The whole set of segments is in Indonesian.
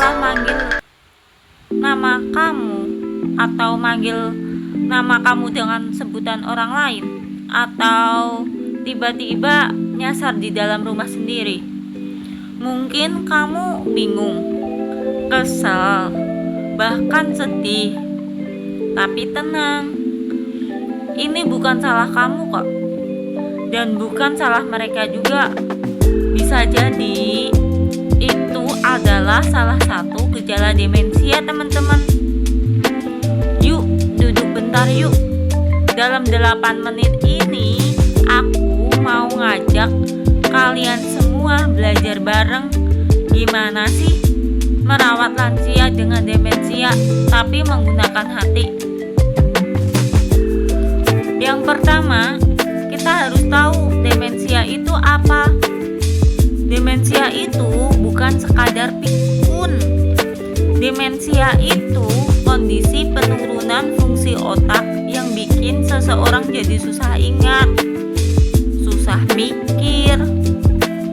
salah manggil nama kamu atau manggil nama kamu dengan sebutan orang lain, atau tiba-tiba nyasar di dalam rumah sendiri. Mungkin kamu bingung, kesal, bahkan sedih. Tapi tenang, ini bukan salah kamu kok, dan bukan salah mereka juga. Bisa jadi itu adalah salah satu gejala demensia, teman-teman. Yuk, duduk bentar yuk. Dalam 8 menit ini aku mau ngajak kalian semua belajar bareng gimana sih merawat lansia dengan demensia tapi menggunakan hati. Yang pertama, kita harus tahu demensia itu apa. Demensia itu bukan sekadar pikun. Demensia itu kondisi penurunan fungsi otak yang bikin seseorang jadi susah ingat, susah mikir,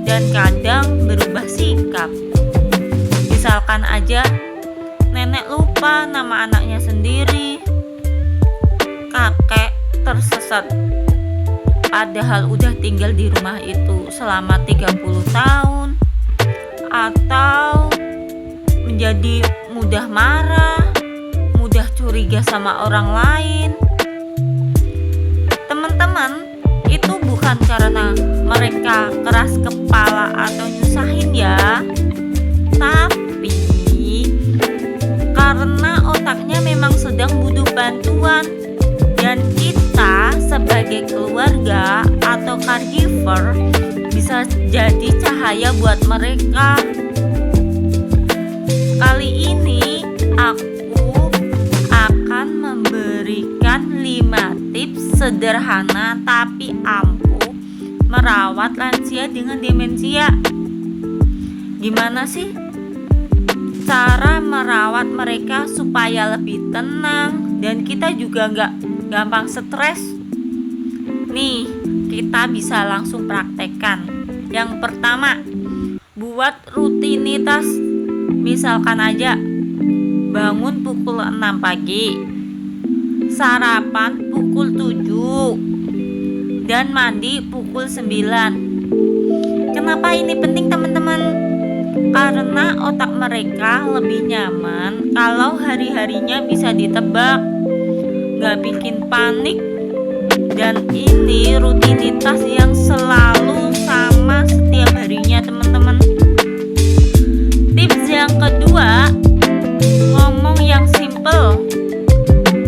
dan kadang berubah sikap. Misalkan aja, nenek lupa nama anaknya sendiri, kakek tersesat padahal udah tinggal di rumah itu selama 30 tahun, atau menjadi mudah marah, mudah curiga sama orang lain. Teman-teman, itu bukan karena mereka keras kepala atau nyusahin ya, tapi karena otaknya memang sedang butuh bantuan. Dan kita sebagai keluarga atau caregiver bisa jadi cahaya buat mereka. Kali ini aku akan memberikan 5 tips sederhana tapi ampuh merawat lansia dengan demensia. Gimana sih cara merawat mereka supaya lebih tenang dan kita juga nggak gampang stres? Nih, kita bisa langsung praktekkan. Yang pertama, buat rutinitas. Misalkan aja, bangun pukul 6 pagi, sarapan pukul 7, dan mandi pukul 9. Kenapa ini penting, teman-teman? Karena otak mereka lebih nyaman kalau hari-harinya bisa ditebak, gak bikin panik. Dan ini rutinitas yang selalu sama setiap harinya, teman-teman. Tips yang kedua, ngomong yang simple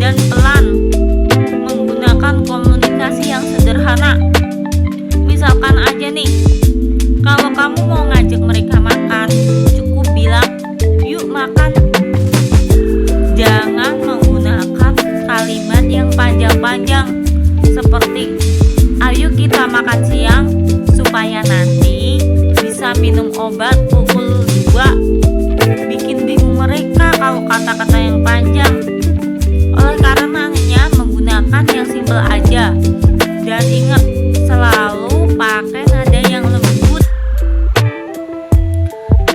dan pelan, menggunakan komunikasi yang sederhana. Misalkan aja nih, kalau kamu mau ngajak mereka makan, cukup bilang, yuk makan. Jangan menggunakan kalimat yang panjang-panjang seperti, ayo kita makan siang supaya nanti bisa minum obat pukul 2. Bikin bingung mereka kalau kata-kata yang panjang. Oleh karenanya menggunakan yang simple aja. Dan ingat, selalu pakai nada yang lembut.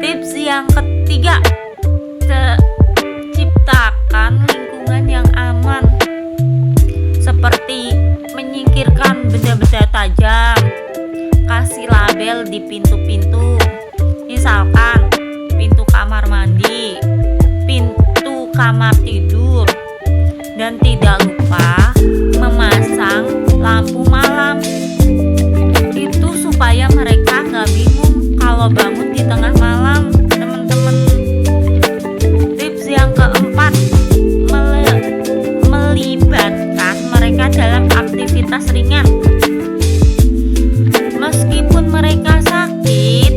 Tips yang ketiga, ciptakan lingkungan yang aman, seperti menyingkirkan benda-benda tajam, kasih label di pintu-pintu, misalkan pintu kamar mandi, pintu kamar tidur, dan tidak lupa memasang lampu malam. Itu supaya mereka gak bingung kalau bangun di tengah malam, teman-teman. Tips yang keempat, melibatkan mereka dalam aktivitas ringan. Meskipun mereka sakit,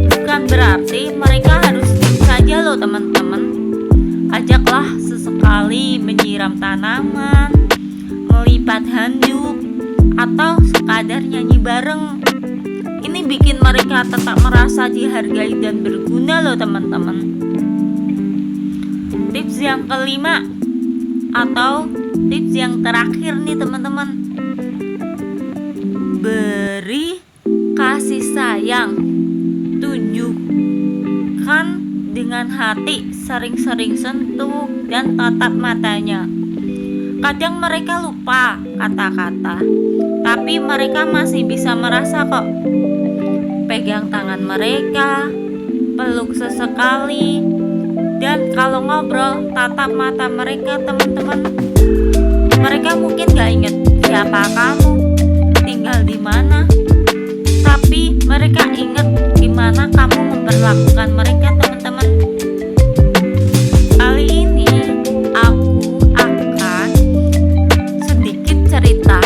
bukan berarti mereka harus diam saja loh, teman-teman. Ajaklah sesekali menyiram tanaman, melipat handuk, atau sekadar nyanyi bareng. Ini bikin mereka tetap merasa dihargai dan berguna loh, teman-teman. Tips yang kelima atau tips yang terakhir nih, teman-teman, beri kasih sayang. Tunjukkan dengan hati, sering-sering sentuh dan tatap matanya. Kadang mereka lupa kata-kata, tapi mereka masih bisa merasa kok. Pegang tangan mereka, peluk sesekali, dan kalau ngobrol tatap mata mereka teman-teman. Mereka mungkin gak inget siapa kamu, tinggal di mana, tapi mereka inget gimana kamu memperlakukan mereka teman-teman. Kali ini aku akan sedikit cerita.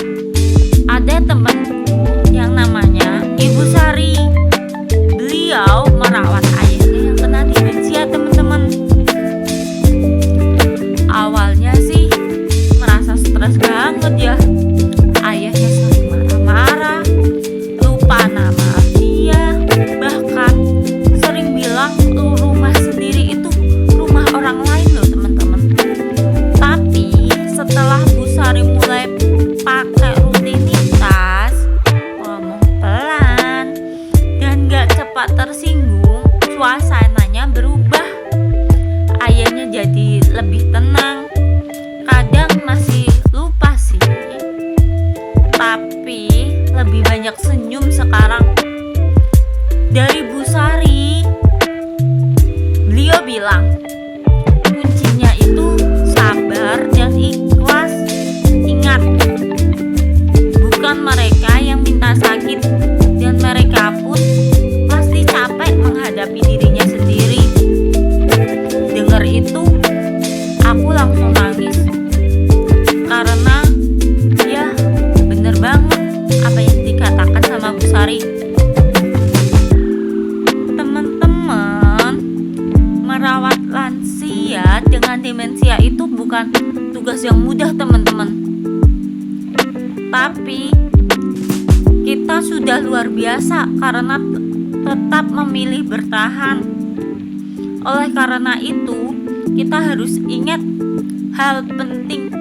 Ada temanku yang namanya Ibu Sari. Beliau merawat ayahnya yang kena demensia teman-teman. Awalnya sih merasa stres banget ya. Ayahnya sering marah-marah, lupa nama dia, bahkan sering bilang rumah sendiri itu rumah orang lain loh teman-teman. Tapi setelah Bu Sari mulai pakai rutinitas, ngomong pelan dan gak cepat tersinggung, suasananya berubah. Ayahnya jadi lebih tenang. Kadang masih lupa sih, tapi lebih banyak senyum sekarang. Dari Bu Sari, beliau bilang kuncinya itu sabar dan ikhlas. Ingat, bukan mereka yang minta sakit, dan mereka pun pasti capek menghadapi dirinya sendiri. Dengar itu, aku langsung nangis. Karena ya bener banget apa yang dikatakan sama Bu Sari. Teman-teman, merawat lansia dengan demensia itu bukan tugas yang mudah teman-teman. Tapi kita sudah luar biasa karena tetap memilih bertahan. Oleh karena itu, kita harus ingat hal penting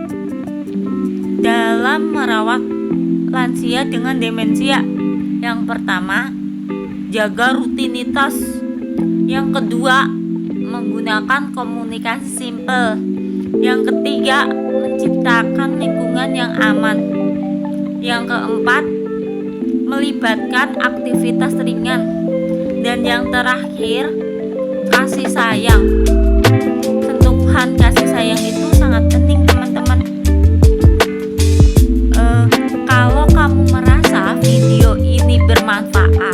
dalam merawat lansia dengan demensia. Yang pertama, jaga rutinitas. Yang kedua, menggunakan komunikasi simpel. Yang ketiga, menciptakan lingkungan yang aman. Yang keempat, melibatkan aktivitas ringan. Dan yang terakhir, kasih sayang. Sentuhan kasih sayang itu sangat penting teman-teman. Kalau kamu merasa video ini bermanfaat,